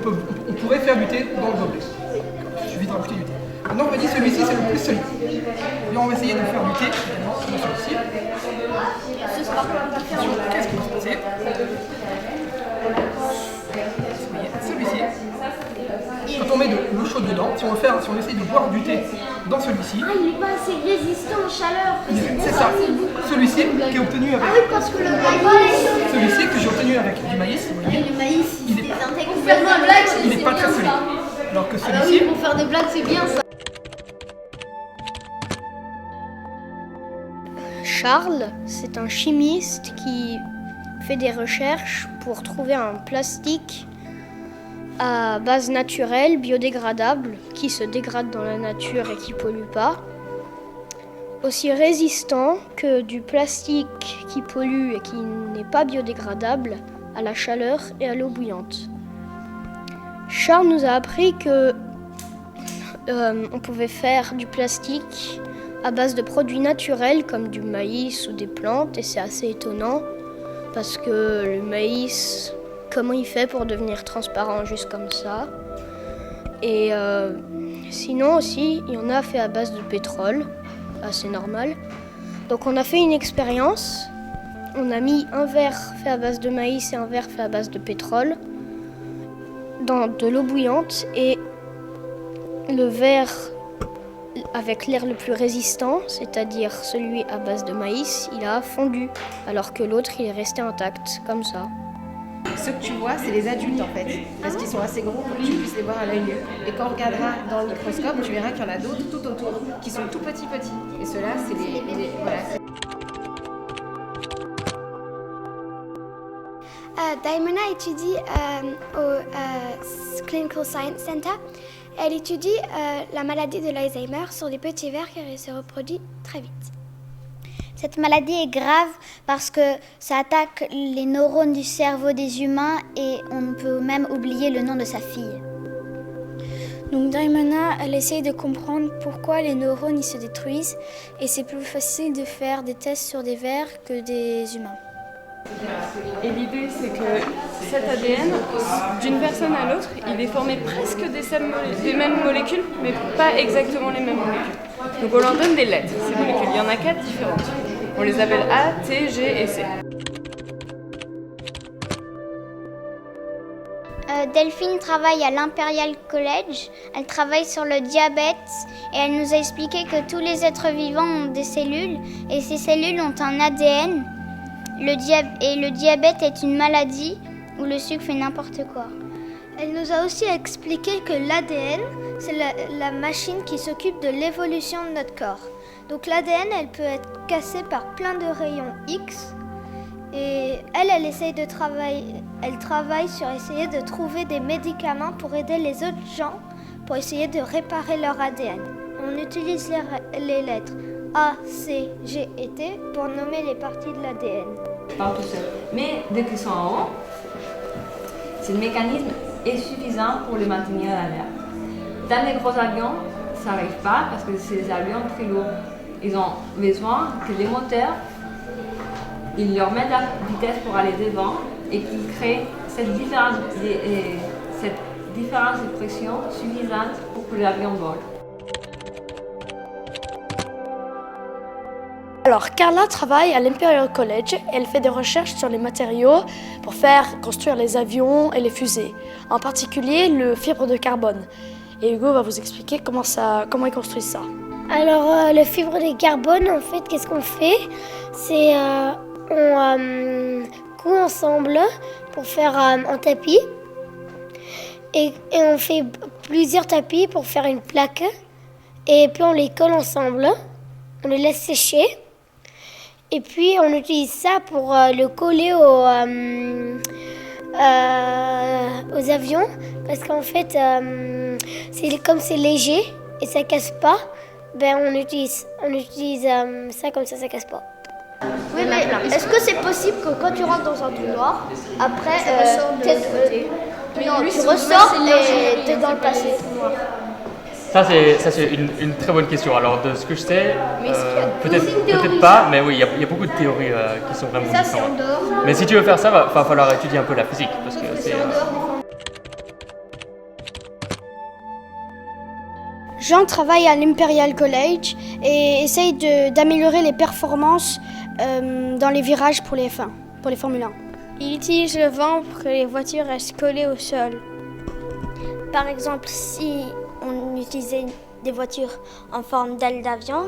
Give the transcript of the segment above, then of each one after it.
on pourrait faire du thé dans le gobelet. Il suffit de rajouter du thé. Maintenant on me dit celui-ci c'est le plus solide. Et on va essayer de faire du thé également sur celui-ci. Qu'est-ce qui va se passer? Celui-ci, quand on met de l'eau chaude dedans, si on essaye de boire du thé dans celui-ci. Ah, il n'est pas assez résistant aux chaleurs. C'est ça. Celui-ci qui est obtenu avec. Ah oui, parce que le maïs. Celui-ci que j'ai obtenu avec du maïs, vous voyez. Le maïs, il se désintègre complètement. Il n'est pas très solide. Alors que celui-ci. Oui, pour faire des blagues, c'est bien ça. Charles, c'est un chimiste qui fait des recherches pour trouver un plastique à base naturelle, biodégradable, qui se dégrade dans la nature et qui ne pollue pas, aussi résistant que du plastique qui pollue et qui n'est pas biodégradable à la chaleur et à l'eau bouillante. Charles nous a appris que on pouvait faire du plastique à base de produits naturels comme du maïs ou des plantes, et c'est assez étonnant parce que le maïs, comment il fait pour devenir transparent juste comme ça? Et sinon aussi, il y en a fait à base de pétrole, assez normal. Donc on a fait une expérience, on a mis un verre fait à base de maïs et un verre fait à base de pétrole dans de l'eau bouillante, et le verre avec l'air le plus résistant, c'est-à-dire celui à base de maïs, il a fondu, alors que l'autre il est resté intact, comme ça. Ceux que tu vois, c'est les adultes en fait, parce qu'ils sont assez gros pour que tu puisses les voir à l'œil nu. Et quand on regardera dans le microscope, tu verras qu'il y en a d'autres tout autour, qui sont tout petits. Et ceux-là, c'est les voilà. Daimona étudie au Clinical Science Center. Elle étudie la maladie de l'Alzheimer sur des petits vers car il se reproduit très vite. Cette maladie est grave parce que ça attaque les neurones du cerveau des humains et on peut même oublier le nom de sa fille. Donc Daimona, elle essaye de comprendre pourquoi les neurones ils se détruisent, et c'est plus facile de faire des tests sur des vers que des humains. Et l'idée, c'est que cet ADN, d'une personne à l'autre, il est formé presque des mêmes molécules, mais pas exactement les mêmes molécules. Donc on leur donne des lettres, ces molécules. Il y en a 4 différentes. On les appelle A, T, G et C. Delphine travaille à l'Imperial College. Elle travaille sur le diabète et elle nous a expliqué que tous les êtres vivants ont des cellules et ces cellules ont un ADN. Le diabète est une maladie où le sucre fait n'importe quoi. Elle nous a aussi expliqué que l'ADN, c'est la machine qui s'occupe de l'évolution de notre corps. Donc l'ADN, elle peut être cassée par plein de rayons X. Et elle travaille sur essayer de trouver des médicaments pour aider les autres gens, pour essayer de réparer leur ADN. On utilise les lettres A, C, G et T pour nommer les parties de l'ADN. Pas tout seul. Mais dès qu'ils sont en haut, ce mécanisme est suffisant pour les maintenir à l'air. Dans les gros avions, ça n'arrive pas parce que c'est des avions très lourds. Ils ont besoin que les moteurs, ils leur mettent la vitesse pour aller devant et qu'ils créent cette différence de pression suffisante pour que l'avion vole. Alors, Carla travaille à l'Imperial College et elle fait des recherches sur les matériaux pour faire construire les avions et les fusées, en particulier le fibre de carbone. Et Hugo va vous expliquer comment ils construisent ça. Alors, le fibre de carbone, en fait, qu'est-ce qu'on fait? C'est on coud ensemble pour faire un tapis. Et on fait plusieurs tapis pour faire une plaque. Et puis on les colle ensemble, on les laisse sécher. Et puis on utilise ça pour le coller aux avions. Parce qu'en fait, comme c'est léger et ça casse pas, on utilise ça comme ça casse pas. Oui, mais est-ce que c'est possible que quand tu rentres dans un trou noir, après, tu ressors et t'es dans le passé? Ça c'est une très bonne question. Alors de ce que je sais, peut-être pas, mais oui, il y a beaucoup de théories qui sont vraiment différentes. Mais si tu veux faire ça, va falloir étudier un peu la physique parce que c'est. Jean travaille à l'Imperial College et essaye d'améliorer les performances dans les virages pour les F1, pour les Formule 1. Il utilise le vent pour que les voitures restent collées au sol. Par exemple, si on utilisait des voitures en forme d'aile d'avion,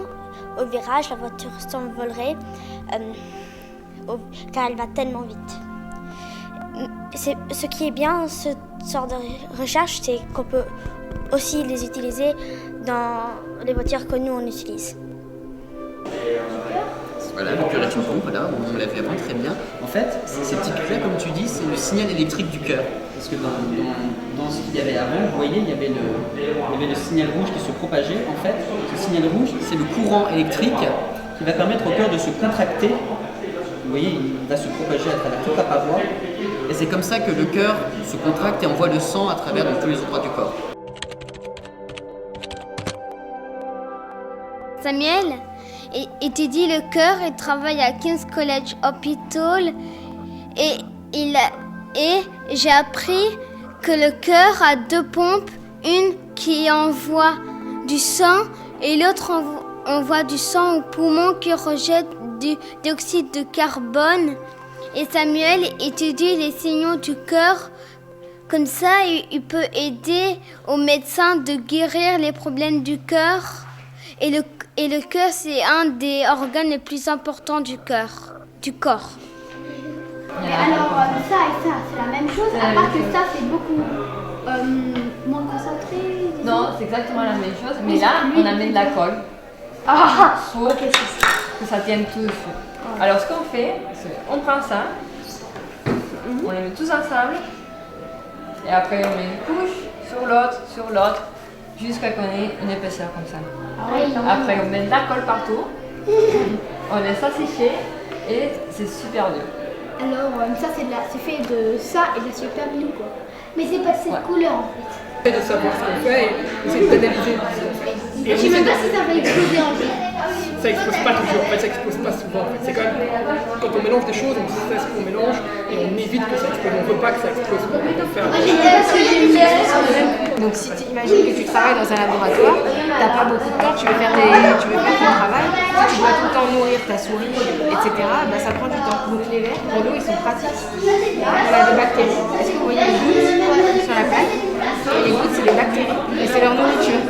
au virage, la voiture s'envolerait car elle va tellement vite. Ce qui est bien, ce genre de recherche, c'est qu'on peut aussi les utiliser dans les voitures que nous on utilise. Voilà, le cœur est une pompe, voilà, on l'a vu avant, très bien. En fait, ces petits trucs-là, comme tu dis, c'est le signal électrique du cœur. Parce que dans ce qu'il y avait avant, vous voyez, il y avait le signal rouge qui se propageait. En fait, ce signal rouge, c'est le courant électrique qui va permettre au cœur de se contracter. Vous voyez, il va se propager à travers toute la paroi. Et c'est comme ça que le cœur se contracte et envoie le sang à travers tous les endroits du corps. Samuel étudie le cœur et travaille à King's College Hospital et j'ai appris que le cœur a 2 pompes, une qui envoie du sang et l'autre envoie du sang aux poumons qui rejettent du dioxyde de carbone. Et Samuel étudie les signaux du cœur. Comme ça, il peut aider aux médecins de guérir les problèmes du cœur. Et le cœur, c'est un des organes les plus importants du corps. Mais alors, ça et ça, c'est la même chose, à part que ça, c'est beaucoup moins concentré. Non, c'est exactement la même chose, mais là, on amène de la colle pour que ça tienne tout dessus. Alors, ce qu'on fait, c'est on prend ça, on les met tous ensemble, et après, on met une couche sur l'autre, jusqu'à qu'on ait une épaisseur comme ça. Après, on met de la colle partout, on laisse ça sécher, et c'est super dur. Alors, ça, c'est fait de ça et de la super glue, quoi. Mais c'est pas cette couleur, en fait. Et de savoir ce qu'on fait et essayer d'analyser. Je sais même pas si ça va exploser en fait. Ça explose pas toujours, en fait, ça explose pas souvent. En fait. C'est quand même, quand on mélange des choses, on sait ce qu'on mélange et on évite que ça explose. On veut pas que ça explose. On peut faire Donc si tu imagines que tu travailles dans un laboratoire, t'as pas beaucoup de temps, tu veux faire ton travail, tu dois tout le temps nourrir ta souris, etc. Bah, ça prend du temps. Donc les verres, pour nous, ils sont pratiques. On a des bactéries. Est-ce que vous voyez les gouttes sur la plaque? Les gouttes, c'est des bactéries et c'est leur nourriture.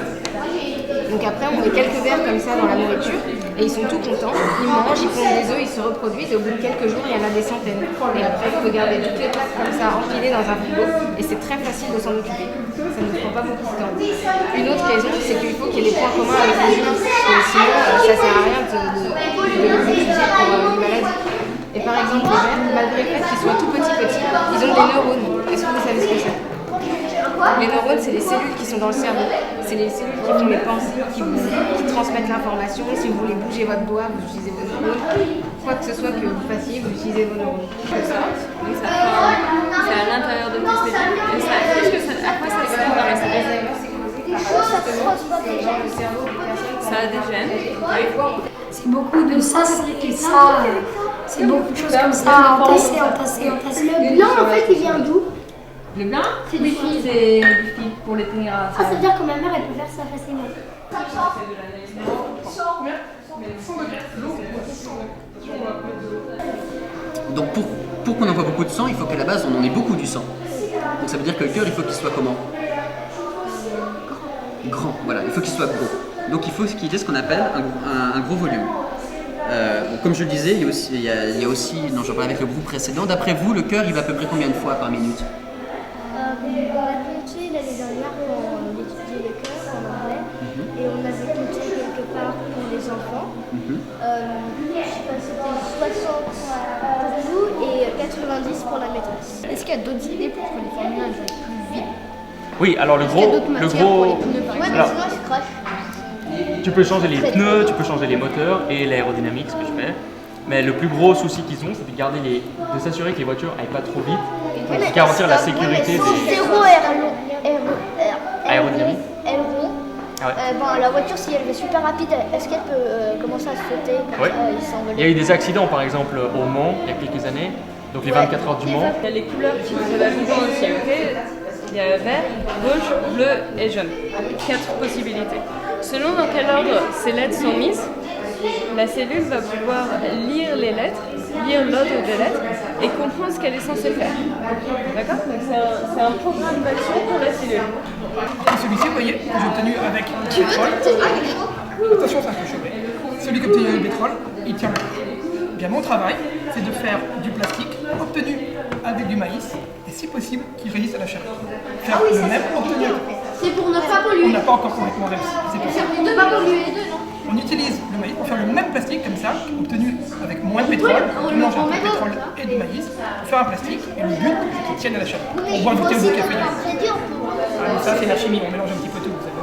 Donc après, on met quelques verres comme ça dans la nourriture et ils sont tout contents. Ils mangent, ils pondent des œufs, ils se reproduisent et au bout de quelques jours, il y en a des centaines. Et après, vous pouvez garder toutes les plaques comme ça empilées dans un frigo et c'est très facile de s'en occuper. Ça ne prend pas beaucoup de temps. Une autre raison, c'est qu'il faut qu'il y ait des points communs avec les humains. Sinon, ça sert à rien de les utiliser pour une maladie. Et par exemple, les vers, malgré le fait qu'ils soient tout petits, ils ont des neurones. Est-ce que vous savez ce que c'est ? Les neurones, c'est les cellules qui sont dans le cerveau. C'est les cellules qui font les pensées, qui transmettent l'information. Si vous voulez bouger votre doigt, vous utilisez vos neurones. Quoi que ce soit que vous fassiez, vous utilisez vos neurones. Donc c'est à l'intérieur de vos cellules. Et à quoi ça sert dans la cellule? Ça a des gènes. C'est beaucoup de ça et ça. C'est beaucoup de choses comme ça, entassées. Le blanc, en fait, il vient d'où? Le blanc, c'est du fil pour les tenir à ça veut dire que ma mère, elle peut faire ça facilement. Donc pour qu'on envoie beaucoup de sang, il faut qu'à la base on en ait beaucoup du sang. Donc ça veut dire que le cœur, il faut qu'il soit comment? Grand, voilà, il faut qu'il soit gros. Donc il faut qu'il ait ce qu'on appelle un gros volume. Bon, comme je le disais, il y a aussi, non, j'en parlais avec le groupe précédent, d'après vous, le cœur, il va à peu près combien de fois par minute? On a compté l'année dernière quand on étudiait le cœur en anglais et on avait compté quelque part pour les enfants. Je sais pas, c'était 60 pour nous et 90 pour la maîtresse. Est-ce qu'il y a d'autres idées pour que les Formule 1 jouent plus vite? Oui, alors le gros. Ouais, mais sinon, ils se crachent. Tu peux changer les pneus, tu peux changer les moteurs et l'aérodynamique, ce que je fais. Mais le plus gros souci qu'ils ont, c'est de s'assurer que les voitures n'aillent pas trop vite pour garantir la sécurité des aérodynamiques. La voiture, si elle est super rapide, est-ce qu'elle peut commencer à sauter comme ça, et s'envoler? Il y a eu des accidents, par exemple, au Mans, il y a quelques années. Donc les 24 heures du Mans. Il y a les couleurs qui sont la maison aussi, ok? Il y a vert, rouge, bleu et jaune. 4 possibilités. Selon dans quel ordre ces lettres sont mises, la cellule va pouvoir lire les lettres, lire l'ordre des lettres et comprendre ce qu'elle est censée faire. D'accord? Donc c'est un programme d'action pour la cellule. Et celui-ci, vous voyez, que j'ai obtenu avec du pétrole. Attention, c'est un peu chauffé. Celui qui a obtenu avec du pétrole, il tient le. Bien, mon travail, c'est de faire du plastique obtenu avec du maïs et si possible, qui résiste à la chaleur. Faire le même obtenu avec. C'est pour ne pas polluer. On n'a pas encore complètement réussi. C'est pour ça. C'est pour ne pas polluer les deux, non? On utilise le maïs pour faire le même plastique comme ça, obtenu avec moins de pétrole, on mélange un peu de pétrole et de maïs pour faire un plastique et le but c'est qu'il tienne à la chaleur. On boit un goûter au café. Ah, mais ça c'est la chimie, on mélange un petit peu tout, vous savez.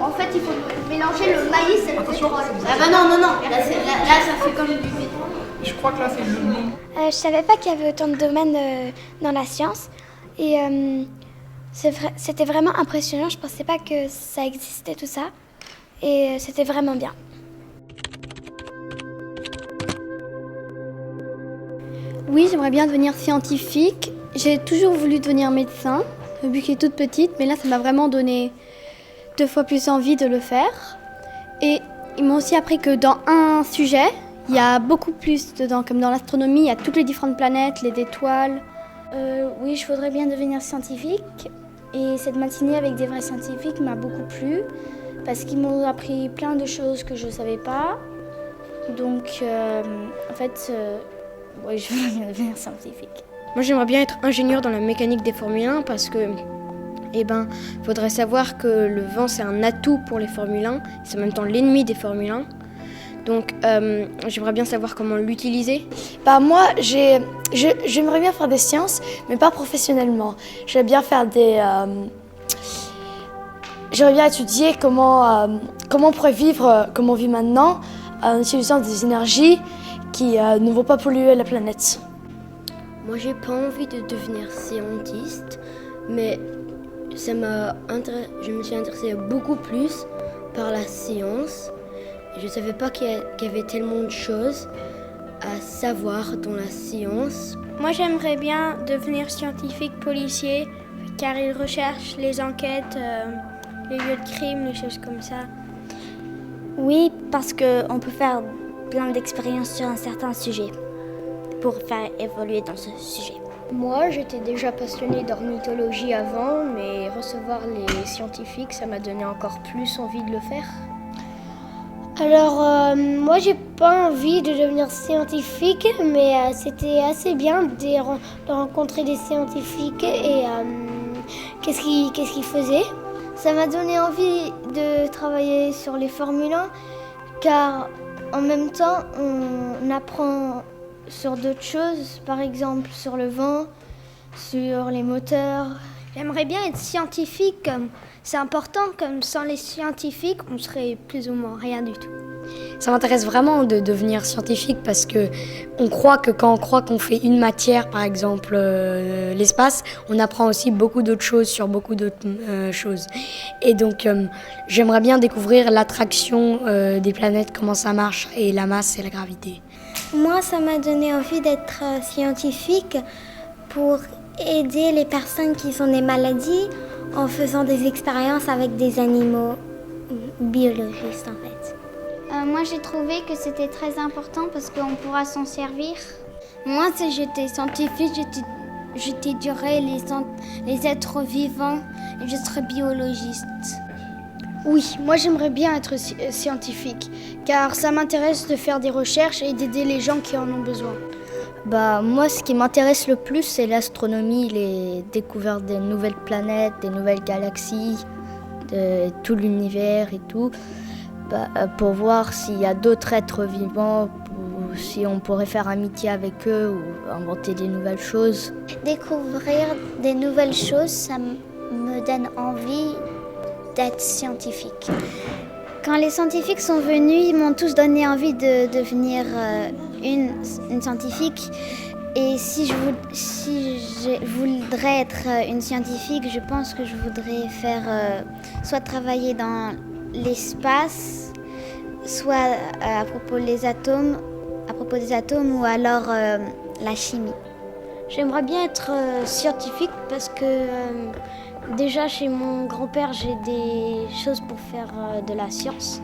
En fait, il faut mélanger le maïs et le pétrole. Ah bah non. Là, ça fait comme du pétrole. Je crois que là c'est le nom. Je savais pas qu'il y avait autant de domaines dans la science. Et c'était vraiment impressionnant. Je pensais pas que ça existait tout ça. Et c'était vraiment bien. Oui, j'aimerais bien devenir scientifique. J'ai toujours voulu devenir médecin, depuis que j'étais toute petite, mais là, ça m'a vraiment donné 2 fois plus envie de le faire. Et ils m'ont aussi appris que dans un sujet, il y a beaucoup plus dedans, comme dans l'astronomie, il y a toutes les différentes planètes, les étoiles. Oui, je voudrais bien devenir scientifique. Et cette matinée avec des vrais scientifiques m'a beaucoup plu, parce qu'ils m'ont appris plein de choses que je ne savais pas. Donc, en fait, ouais, je voudrais bien devenir scientifique. Moi, j'aimerais bien être ingénieur dans la mécanique des Formule 1 parce que, faudrait savoir que le vent, c'est un atout pour les Formule 1. C'est en même temps l'ennemi des Formule 1. Donc, j'aimerais bien savoir comment l'utiliser. Moi, j'aimerais bien faire des sciences, mais pas professionnellement. J'aimerais bien faire j'aimerais bien étudier comment on pourrait vivre comme on vit maintenant, en utilisant des énergies qui ne vont pas polluer la planète. Moi, j'ai pas envie de devenir scientiste, mais je me suis intéressée beaucoup plus par la science. Je ne savais pas qu'il y avait tellement de choses à savoir dans la science. Moi, j'aimerais bien devenir scientifique policier, car ils recherchent les enquêtes, les lieux de crime, les choses comme ça. Oui, parce qu'on peut faire plein d'expériences sur un certain sujet pour faire évoluer dans ce sujet. Moi, j'étais déjà passionnée d'ornithologie avant, mais recevoir les scientifiques, ça m'a donné encore plus envie de le faire. Alors, moi, j'ai pas envie de devenir scientifique, mais c'était assez bien de rencontrer des scientifiques et qu'est-ce qu'ils faisaient. Ça m'a donné envie de travailler sur les Formule 1, car en même temps, on apprend sur d'autres choses, par exemple sur le vent, sur les moteurs. J'aimerais bien être scientifique, c'est important, comme sans les scientifiques, on serait plus ou moins rien du tout. Ça m'intéresse vraiment de devenir scientifique parce que quand on croit qu'on fait une matière, par exemple l'espace, on apprend aussi beaucoup d'autres choses sur beaucoup d'autres choses. Et donc j'aimerais bien découvrir l'attraction des planètes, comment ça marche, et la masse et la gravité. Moi, ça m'a donné envie d'être scientifique pour aider les personnes qui ont des maladies en faisant des expériences avec des animaux biologistes en fait. Moi j'ai trouvé que c'était très important parce qu'on pourra s'en servir. Moi si j'étais scientifique, j'étudierais les êtres vivants et je serais biologiste. Oui, moi j'aimerais bien être scientifique car ça m'intéresse de faire des recherches et d'aider les gens qui en ont besoin. Moi, ce qui m'intéresse le plus, c'est l'astronomie, les découvertes des nouvelles planètes, des nouvelles galaxies, de tout l'univers et tout, pour voir s'il y a d'autres êtres vivants, ou si on pourrait faire amitié avec eux ou inventer des nouvelles choses. Découvrir des nouvelles choses, ça me donne envie d'être scientifique. Quand les scientifiques sont venus, ils m'ont tous donné envie de devenir une scientifique. Et si je voudrais être une scientifique, je pense que je voudrais faire soit travailler dans l'espace, soit à propos des atomes ou alors la chimie. J'aimerais bien être scientifique parce que déjà chez mon grand-père j'ai des choses pour faire de la science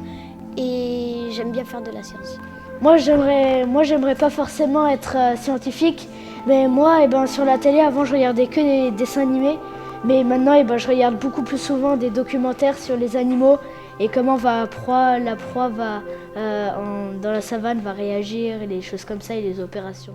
et j'aime bien faire de la science. Moi j'aimerais pas forcément être scientifique, mais moi sur la télé avant je regardais que des dessins animés, mais maintenant je regarde beaucoup plus souvent des documentaires sur les animaux et comment la proie va dans la savane va réagir et les choses comme ça et les opérations.